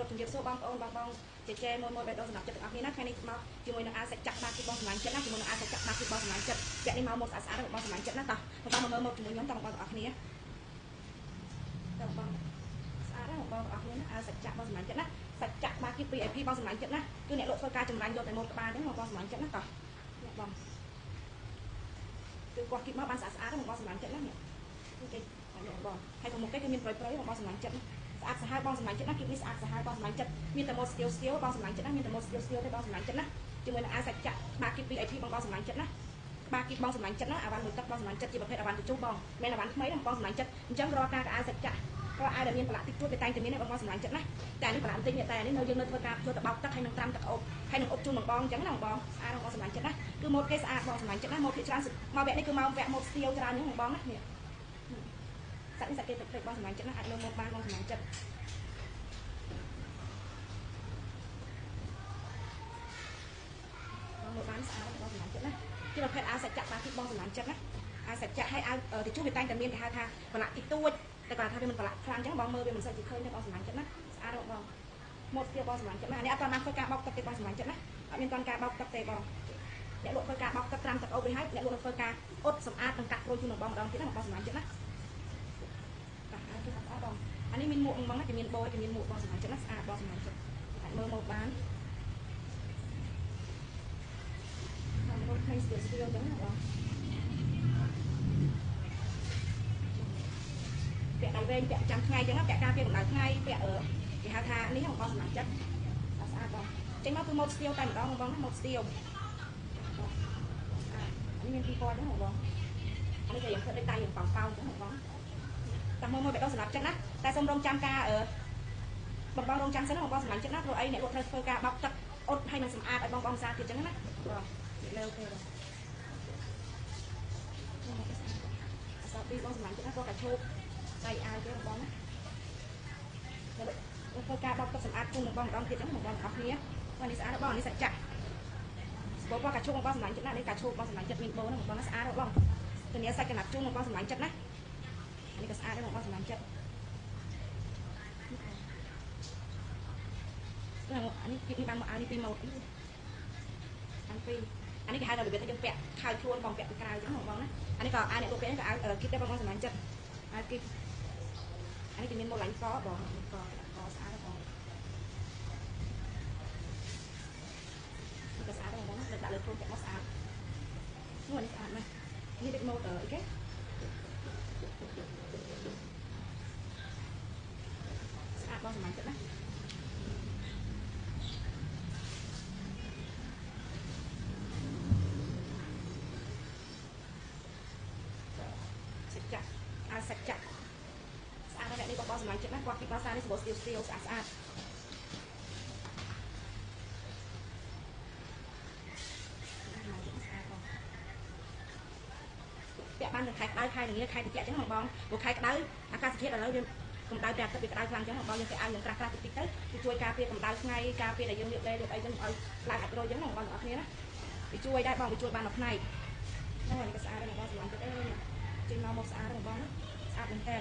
រត់ជំរាបសួរបងប្អូនបងចេចេមួយបេះដូងសម្រាប់ចិត្តទាំងអស់គ្នាណាថ្ងៃនេះមកជាមួយនឹងអាសាច់ចាក់បាទគឺបងសម្លាញ់ចិត្តណាជាមួយនឹងអាសាច់ចាក់បាទគឺបងសម្លាញ់ចិត្តពាក់នេះមកម៉ូតស្អាតៗបងសម្លាញ់ចិត្តណាតោះបងមើលម៉ូតជាមួយខ្ញុំតោះបងប្អូនទាំងអស់គ្នាតោះបងស្អាតណាបងប្អូនទាំងអស់គ្នាណាអាសាច់ចាក់បងសម្លាញ់ចិត្តណាសាច់ចាក់បាទគឺ VIP បងសម្លាញ់ចិត្តណាគឺអ្នកលក់ធ្វើការចម្រាញ់យកតែម៉ូតក្បាលហ្នឹងបងសម្លាញ់ចិត្តណាតោះអ្នកបងគឺគាត់គិតមកបានស្អាតៗហ្នឹងបងសម្លាញ់ចិត្តណានេះគឺបងហើយប្រមុខគេគឺមានប្រយបងសម្លាញ់ចិត្តស្អាតសាហាវបងសម្លាញ់ចិត្តណាគីនេះស្អាតសាហាវបងសម្លាញ់ចិត្តមានតែម៉ូតស្ទៀវបងសម្លាញ់ចិត្តណាមានតែម៉ូតស្ទៀវទេបងសម្លាញ់ចិត្តណាជាមួយនឹងអាសាច់ចាក់ក្បាលគី VIP បងសម្លាញ់ចិត្តណាក្បាលគីបងសម្លាញ់ចិត្តណាអាវ៉ាន់មួយទឹកបងសម្លាញ់ចិត្តជាប្រភេទអាវ៉ាន់ទៅជុះបងមានអាវ៉ាន់ថ្មីបងសម្លាញ់ចិត្តអញ្ចឹងរាល់ការអាសាច់ចាក់រាល់អាវដែលមានប្រឡាក់តិចតួចតែតែងតែមានបងសម្លាញ់ចិត្តណាតែនេះប្រឡាក់តិចតែនេះនៅយើងនៅធ្វើការធ្វើទៅបោកទឹកហើយនឹងត្រាំទឹកអុបហើយនឹងអុបជូនបងអញ្ចឹងណាបងស្អាតបងសម្លាញ់ចិត្តណាគឺម៉ូតគេស្អាតបងសម្លាញ់ចិត្តណាម៉ូតភាគច្រើនមកវគ្គនេះគឺមកវគ្គម៉ូតស្ទៀវច្រើនហ្នឹងបងណានេះសាច់នេះសាច់គេពេកបងសម្លាញ់ចិត្តណាអាចលើម៉ូតបានបងសម្លាញ់ចិត្តមកបានស្អាតបងសម្លាញ់ចិត្តណាជាប្រភេទអាសាច់ចាក់បាទគឺបងសម្លាញ់ចិត្តណាអាសាច់ចាក់ឲ្យទៅជួបវាតែងតែមានគេហៅថាប្រឡាក់តិចតួចតែគាត់ថាវាមិនប្រឡាក់ខ្លាំងអញ្ចឹងបងមើលវាមិនសូវជាឃើញទេបងសម្លាញ់ចិត្តណាស្អាតបងម៉ូតស្ទៀវបងសម្លាញ់ចិត្តណានេះអត់បានធ្វើការបោកទឹកទេបងសម្លាញ់ចិត្តណាអត់មានការបោកទឹកទេបងអ្នកលក់ធ្វើការបោកទឹកត្រាំទឹកអូបរួចហើយអ្នកលក់ធ្វើការអត់សម្អាតនិងកាត់ក្រូចជូនបងម្ដងទៀតណាបងសម្លាញ់ចិត្តណាបាទគឺស្អាតបងអានេះមានមួកបងណាគេមានបយគេមានមួកបងសម្លាញ់ចិត្តណាស្អាតបងសម្លាញ់ចិត្តអាចមើលមកបានរត់ឃើញស្ទៀវអញ្ចឹងណាបងពាក់ដៃវែងពាក់ចាំថ្ងៃអញ្ចឹងពាក់ការពារកម្ដៅថ្ងៃពាក់គេហៅថានេះបងសម្រាប់ចិត្តស្អាតបងចេញមកគឺម៉ូតស្ទៀវតែម្ដងបងណាម៉ូតស្ទៀវអានេះមានពីរពណ៌អញ្ចឹងបងអានេះគេយ៉ាងធ្វើដូចដៃយ៉ាងប៉ោងអញ្ចឹងបងតែមើលបេះដូងសម្រាប់ចិត្តណាតែសូមរងចាំការបងរងចាំសិនណាបងសម្រាប់ចិត្តណាព្រោះអីអ្នកលក់ត្រូវធ្វើការបោកទឹកអត់ឲ្យនឹងសម្អាតឲ្យបងស្អាតទៀតអញ្ចឹងណាបងលើទេបងអសាពីបងសម្រាប់ចិត្តណាក៏កាឈប់ដៃអាវទេបងណាធ្វើការបោកទឹកសម្អាតជូនបងម្ដងទៀតអញ្ចឹងបងប្អូនអរគ្នាបងនេះស្អាតបងនេះសាច់ចាក់ស្បកាឈប់បងសម្រាប់ចិត្តណានេះកាឈប់បងសម្រាប់ចិត្តមានបូនបងណាស្អាតបងទៅនេះសាច់កណាត់ជូនបងសម្រាប់ចិត្តណានេះក៏ស្អាតដែរបងសម្រាប់ចិត្តអានេះគេបានមកអានេះពីម៉ូតអានេះគេហៅថារបៀបថាយើងពាក់ខោខ្លួនបងពាក់ពីក្រៅអញ្ចឹងបងណាអានេះក៏អានេះលោកពាក់នេះក៏អាវគិតដែរបងសម្រាប់ចិត្តអាគិតអានេះគេមានម៉ូតឡាញ់កបងកស្អាតបងនេះក៏ស្អាតដែរបងណាដាក់លើខ្លួនពាក់មកស្អាតនោះអានេះស្អាតណាស់នេះដូចម៉ូតអីគេស្អាតបងសម្រាប់ចិត្តណាសាច់ចាក់ស្អាតណាស់នេះបងសម្លាញ់ចិត្តណាគាត់គិតដល់សារនេះសម្បូរស្ទៀវស្អាតពាក់បានទាំងខែក្តៅខែល្ងាចខែត្រជាក់អញ្ចឹងបងព្រោះខែក្តៅអាកាសធាតុឥឡូវយើងកម្ដៅព្រះអាទិត្យវាក្តៅខ្លាំងអញ្ចឹងបងយើងគេឲ្យយើងក្រាស់តិចទៅវាជួយការពារកម្ដៅថ្ងៃការពារដែលយើងលាបលេលាបអីអញ្ចឹងឲ្យឡើងអាចរយអញ្ចឹងបងប្អូនគ្នាណាវាជួយដែរបងវាជួយបានមួយផ្នែកហ្នឹងនេះក៏ស្អាតដែរបងសម្លាញ់ចិត្តចេញមកស្អាតដែរបងស្អាតមែនតើ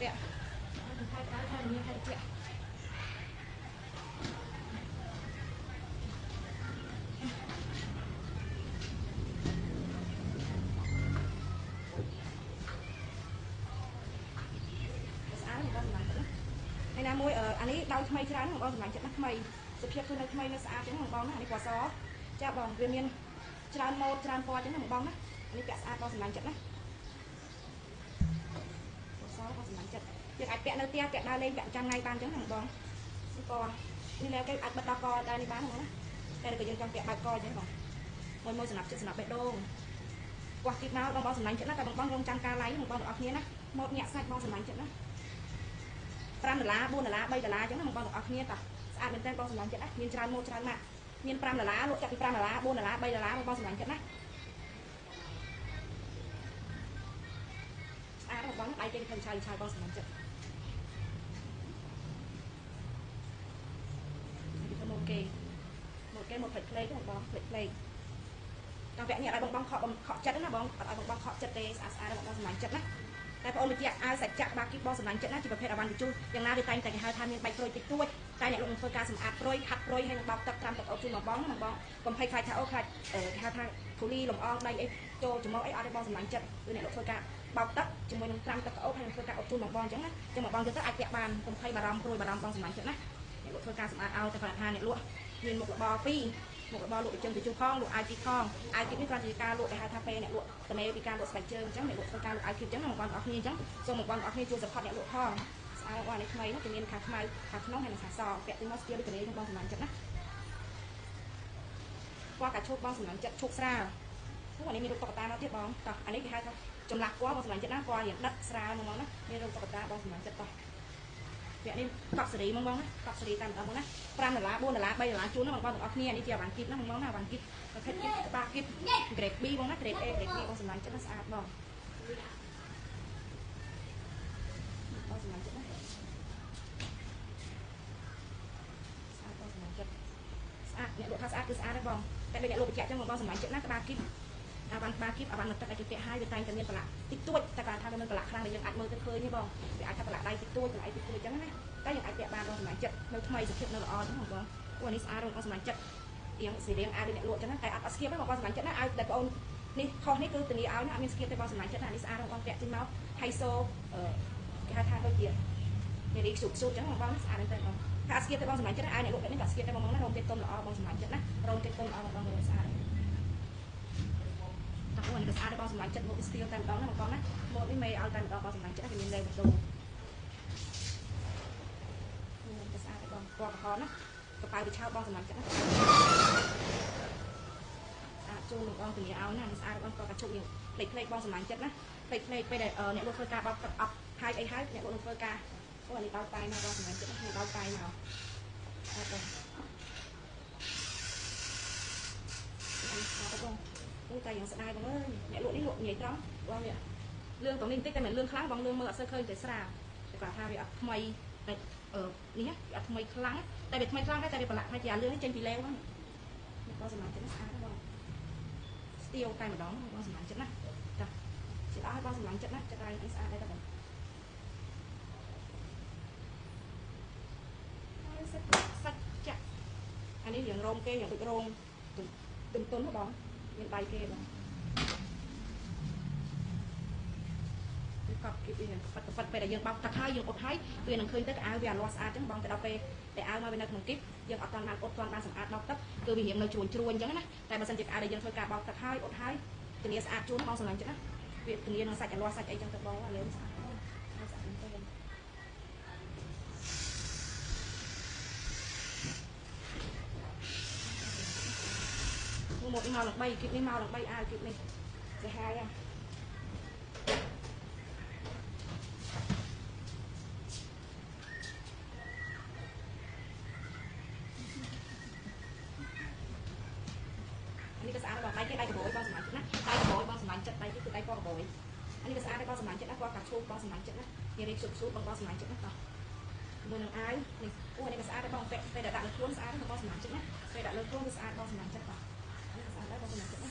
ពាក់ខែក្តៅខែល្ងាចខែត្រជាក់ណាមួយអានេះដោយថ្មីច្រើនបងសម្លាញ់ចិត្តណាថ្មីសុភាពគឺនៅថ្មីនៅស្អាតចឹងបងណាអានេះពណ៌សចាបងវាមានច្រើនម៉ូតច្រើនពណ៌ចឹងណាបងណាអានេះពាក់ស្អាតបងសម្លាញ់ចិត្តណាពណ៌សបងសម្លាញ់ចិត្តយើងអាចពាក់នៅផ្ទះពាក់ដើរលេងពាក់ចាំថ្ងៃបានចឹងណាបងនេះពណ៌នេះលែគេអាចបិទដល់កដែរនេះបានបងណាតែក៏យើងចង់ពាក់បែបកចឹងបងមួយសម្រាប់ចិត្តសម្រាប់បេះដូងគាត់គិតមកបងសម្លាញ់ចិត្តណាតែបងរងចាំការឡាយបងទាំងអស់គ្នាណាម៉ូតញាក់សាច់បងសម្លាញ់ចិត្តណា$5 $4 $3 អញ្ចឹងណាបងប្អូនទាំងអស់គ្នាតោះស្អាតមែនតើបងសម្លាញ់ចិត្តណាមានច្រើនម៉ូតច្រើនម៉ាក់មាន$5លក់ចាប់ពី$5 $4 $3បងប្អូនសម្លាញ់ចិត្តណាស្អាតបងដៃគេធ្វើឆាយបងសម្លាញ់ចិត្តម៉ូតគេម៉ូតផ្លេកបងផ្លេកតាមវគ្គនេះឲ្យបងខកចិត្តណាបងអត់ឲ្យបងខកចិត្តទេស្អាតបងសម្លាញ់ចិត្តណា តែបងអូនបញ្ជាក់អាវសាច់ចាក់ក្បាលគីបបងសម្លាញ់ចិត្តណាជាប្រភេទអាវ៉ាន់បញ្ជូនយ៉ាងណាវាតែងតែគេហៅថាមានបែកព្រុយតិចតួចតែអ្នកលោកនឹងធ្វើការសម្អាតព្រុយខាត់ព្រុយហើយនឹងបោកទឹកត្រាំទឹកអូបជូនមកបងណាបងកុំភ័យខ្លាចថាអូខ្លាចគេហៅថាធូលីលំអងដៃអីចូលចំមកអីអត់ទេបងសម្លាញ់ចិត្តគឺអ្នកលោកធ្វើការបោកទឹកជាមួយនឹងត្រាំទឹកអូបហើយនឹងធ្វើការអូបជូនមកបងអញ្ចឹងណាចឹងមកបងយកទៅអាចពាក់បានកុំភ័យបារម្ភព្រួយបារម្ភបងសម្លាញ់ចិត្តណាអ្នកលោកធ្វើការសម្អាតឲ្យតែគាត់ថាអ្នកលក់មានមុខរបរពីរមុខរបរលក់ជើងទៅជូផងលក់អាយគីផងអាយគីនេះគ្រាន់តែការលក់គេហៅថាពេលអ្នកលក់តនេពីការលក់ស្បែកជើងអញ្ចឹងអ្នកលក់ធ្វើការលក់អាយគីអញ្ចឹងមកបងប្អូនគ្នាអញ្ចឹងសូមបងប្អូនគ្នាជួយ support អ្នកលក់ផងស្អាតបងនេះថ្មីនោះគឺមានខាងខ្មៅខាងក្នុងហើយនិងខាងសពាក់ទៅមកស្ទាលដូចគ្នាបងសម្លាញ់ចិត្តណាពណ៌កាឈូកបងសម្លាញ់ចិត្តឈូកស្រាលអានេះមានរូបតុក្កតាមកទៀតបងតោះអានេះគេហៅថាចម្លាក់ពណ៌បងសម្លាញ់ចិត្តណាពណ៌យ៉ាងដិតស្រាលហ្មងណាមានរូបតុក្កតាបងសម្លាញ់ចិត្តតោះពាក់នេះកប់សេរីហ្មងបងណាកប់សេរីតែម្ដងបងណា$5 $4 $3ជូនណាបងប្អូនទាំងអស់គ្នានេះជាអាវ៉ាន់គីបណាបងណាអាវ៉ាន់គីបប្រភេទគីបក្បាលគីប grade B បងណា grade A grade B បងសម្លាញ់ចិត្តណាស្អាតបងសម្លាញ់ចិត្តណាស្អាតបងសម្លាញ់ចិត្តស្អាតអ្នកលក់ថាស្អាតគឺស្អាតទេបងតែដូចអ្នកលក់បញ្ជាក់ចឹងបងសម្លាញ់ចិត្តណាក្បាលគីបអាវ៉ាន់ក្បាលគីបអាវ៉ាន់មកទឹកឲ្យគេពាក់ឲ្យវាតែងតែមានប្រឡាក់តិចតួចតែគាត់ថាវាមានប្រឡាក់ខ្លាំងដែលយើងអាចមើលទៅឃើញទេបងវាអាចថាប្រឡាក់ដៃតិចតួចប្រឡាក់តិចតួចចឹងណាតែយើងអាចពាក់បានបងសម្លាញ់ចិត្តនៅថ្មីសុភាពនៅល្អចឹងបងអូនេះស្អាតបងសម្លាញ់ចិត្តរៀងសេរីអាវដូចអ្នកលក់ចឹងណាតែអត់ស្គៀបទេបងសម្លាញ់ចិត្តណាអាវដែលបងអូននេះខុសនេះគឺធានាឲ្យណាអត់មានស្គៀបទេបងសម្លាញ់ចិត្តណានេះស្អាតបងពាក់ចេញមកហៃសូគេហៅថាដូចជានារីស៊ូបស៊ូបចឹងបងស្អាតមែនតើបងថាស្គៀបទេបងសម្លាញ់ចិត្តណាអាវអ្នកលក់នេះក៏ស្គៀបដែរបងណារោមទៀតទុំល្អបងសម្លាញ់ចិត្តណារោមទៀតទុំល្អបងស្អាតតែអូននេះក៏ស្អាតដែរបងសម្លាញ់ចិត្តមកស្ទីលតែម្ដងណាបងណាមកនេះមេឲ្យតែម្ដងបងសម្លាញ់ចិត្តគេមានលេបដូរនេះក៏ស្អាតដែរបងពណ៌ក្រហមណាកប៉ៅវិឆោបងសម្លាញ់ចិត្តណាស្អាតជូនបងធានាឲ្យណាស្អាតបងពណ៌កាជុកយើងផ្លេចបងសម្លាញ់ចិត្តណាផ្លេចពេលដែលអ្នកលក់ធ្វើការបោកទឹកអប់ហើយអីហើយអ្នកលក់នឹងធ្វើការអូនេះដល់តែមកបងសម្លាញ់ចិត្តណាដល់តែមកអត់បងអត់បងអូតែយ៉ាងស្ដាយបងអើយអ្នកលក់នេះលក់ញ៉ៃត្រង់បងនេះលឿងតនេះបន្តិចតែមិនលឿងខ្លាំងបងលឿងមើលអត់សូវឃើញតែស្រាលតែគាត់ថាវាអត់ថ្មីតែនេះវាអត់ថ្មីខ្លាំងតែវាថ្មីខ្លាំងតែវាប្រឡាក់ថាជាអាលឿងនេះចេញពីលេវហ្នឹងបងសម្លាញ់ចិត្តស្អាតបងស្ទៀវតែម្ដងបងសម្លាញ់ចិត្តណាចាជាដល់ឲ្យបងសម្លាញ់ចិត្តណាចិត្តឲ្យស្អាតដែរតែបងសាច់ចាក់អានេះយ៉ាងរោមគេយ៉ាងដូចរោមទុំទុនហ៎បងមានដៃគេបងកប់គីបនេះប៉ាត់ពេលដែលយើងបោកទឹកហើយយើងអ៊ុតហើយវានឹងឃើញទៅអាវវាលាស់ស្អាតចឹងបងទៅដល់ពេលដែលអាវមកវានៅក្នុងគីបយើងអត់ទាន់បានអ៊ុតទាន់បានសម្អាតបោកទឹកគឺវារៀងនៅជ្រួញជ្រួញចឹងណាតែបើសិនជាអាវដែលយើងធ្វើការបោកទឹកហើយអ៊ុតហើយធានាស្អាតជូនបងសម្លាញ់ចឹងណាវាធានានឹងសាច់អាលាស់សាច់អីចឹងទៅបងលេងស្អាតបងស្អាតមែនទេមកនេះមកឡើង3គីបនេះមកឡើង3អាវគីបនេះទៅហើយអានេះក៏ស្អាតបងដៃគេដៃកបួយបងសម្លាញ់ចិត្តណាដៃកបួយបងសម្លាញ់ចិត្តដៃគេគឺដៃពណ៌កបួយអានេះក៏ស្អាតដែរបងសម្លាញ់ចិត្តណាពណ៌កាឈូកបងសម្លាញ់ចិត្តណានារីស៊ូបស៊ូបបងសម្លាញ់ចិត្តណាតោះមើលនឹងអាវនេះអូនេះក៏ស្អាតដែរបងពាក់ពេលដាក់លើខ្លួនស្អាតបងសម្លាញ់ចិត្តណាពេលដាក់លើខ្លួនគឺស្អាតបងសម្លាញ់ចិត្តបងនេះស្អាតដែរបងសម្លាញ់ចិត្តណា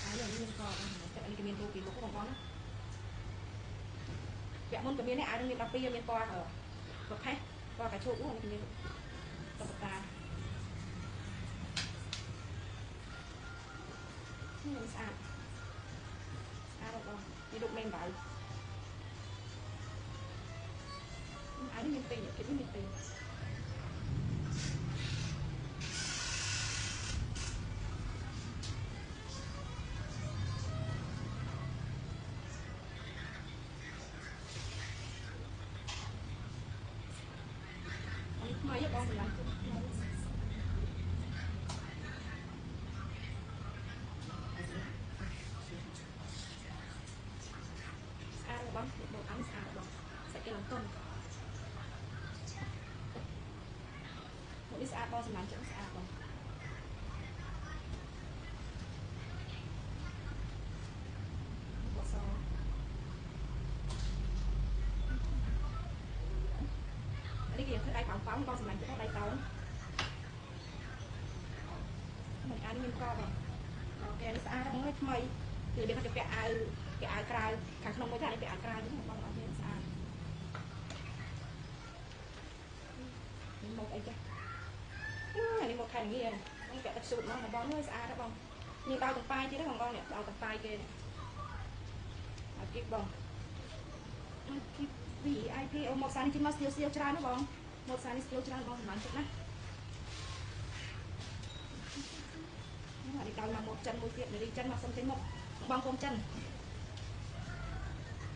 អាយនេះមានកបងសម្លាញ់ចិត្តអានេះក៏មានរូបពីមុខបងប្អូនណាពាក់មុនក៏មានដែរអាវនឹងមាន12មានពណ៌ប្រផេះពណ៌កាឈូកអូនេះក៏មានតុក្កតានេះស្អាតស្អាតបងនេះរូបមេបៅអានេះមានពីរគេនេះមានពីរមកយកបងសម្លាញ់ចិត្តស្អាតបងបងអានស្អាតបងសាច់គេឡើងទុំមកនេះស្អាតបងសម្លាញ់ចិត្តស្អាតបងបសនេះគេធ្វើដៃប៉ោងបងសម្លាញ់ចិត្តដៃតោនមិនអានមានកបងអូខេនេះស្អាតបងថ្មី គឺរបៀបថាគេពាក់អាវក្រៅខាងក្នុងមួយទៅអានេះពាក់អាវក្រៅហ្នឹងបងប្អូនស្អាតមកអីចាអានេះមកខែងាបងពាក់ទឹកស៊ូតមកបងអើយស្អាតបងមានដល់ទាំងប៉ាយទៀតហ្នឹងបងប្អូននេះដល់ទាំងប៉ាយគេនេះអាគីបងអាគី VIP អូមកសានេះជិះមកស្ទៀវច្រើនណាបងមកសានេះស្ទៀវច្រើនបងសម្រាប់ចិត្តណាអានេះដល់មកមកចិនមួយទៀតនារីចិនមកសុំចេញមកបងកុំចិន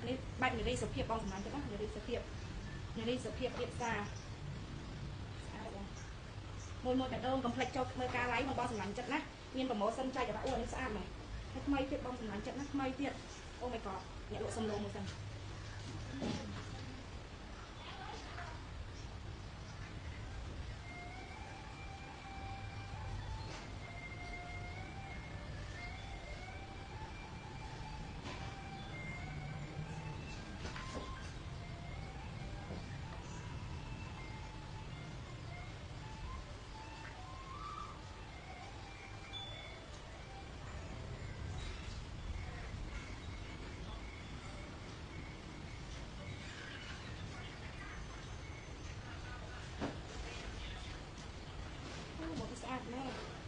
នេះបែបនារីសុភាពបងសម្រាប់ចិត្តណានារីសុភាពរៀបសារមួយបេះដូងកុំភ្លេចចូលមើលការ live បងសម្រាប់ចិត្តណាមានប្រម៉ូសិនចែកឲ្យអូនេះស្អាតហ្មងហើយថ្មីទៀតបងសម្រាប់ចិត្តណាថ្មីទៀតអូ my god អ្នកលក់សំឡូងមួយសិន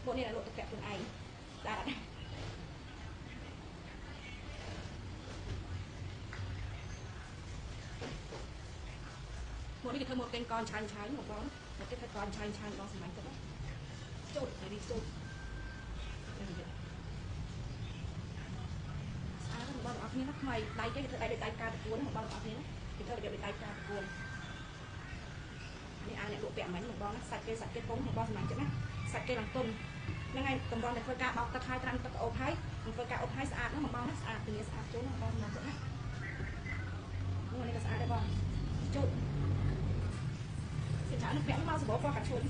ពួកនេះលក់ទៅប្រាក់ខ្លួនឯងស្អាតពួកនេះគេធ្វើមកកេងកនឆាញ់បងប្អូនមកគេធ្វើកនឆាញ់បងសម្រាប់ទៅចូលរីចូលស្អាតបងប្អូនគ្នាណាថ្មីដៃគេធ្វើដៃដូចដៃការតួនបងប្អូនគ្នាណាគេធ្វើរបៀបដូចដៃការតួននេះអាអ្នកលក់ពាក់មិញបងប្អូនណាសាច់គេពងបងសម្រាប់ចិត្តណាសាច់គេឡើងទុំហ្នឹងហើយតម្រាំតែធ្វើការបោកទឹកហើយត្រាំទឹកអូបហើយធ្វើការអូបហើយស្អាតណាស់បងណាស្អាតទៅនេះស្អាតជូនណាបងណាចិត្តណានេះក៏ស្អាតដែរបងជូតសិនថានឹងពាក់មកសម្បូរពណ៌កាឈួន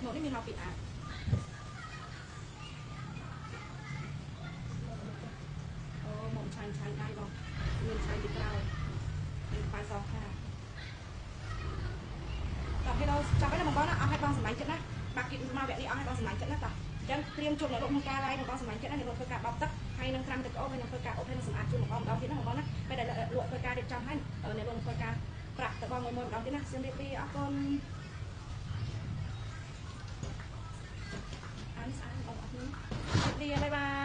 មកនេះមានមកពីអាឆាញ់ដៃបងមានឆាញ់ពីក្រោយមានខ្សែសខាដល់ពេលដល់ចាប់ហើយណាបងប្អូនណាអស់ហើយបងសម្លាញ់ចិត្តណាបាក់គីមកវគ្គនេះអស់ហើយបងសម្លាញ់ចិត្តណាតោះអញ្ចឹងត្រៀមជួបនៅរកក្នុងការ live បងសម្លាញ់ចិត្តណានៅរកធ្វើការបោកទឹកហើយនឹងត្រាំទឹកអូបហើយនឹងធ្វើការអូបហើយនឹងសម្អាតជូនបងប្អូនម្ដងទៀតណាបងប្អូនណាពេលដែលលក់ធ្វើការរៀបចំហើយនៅរកធ្វើការប្រាក់ទៅបងមួយម្ដងទៀតណាសូមរៀបរីអរគុណអានេះស្អាតបងប្អូនរៀបរីបាយបាយ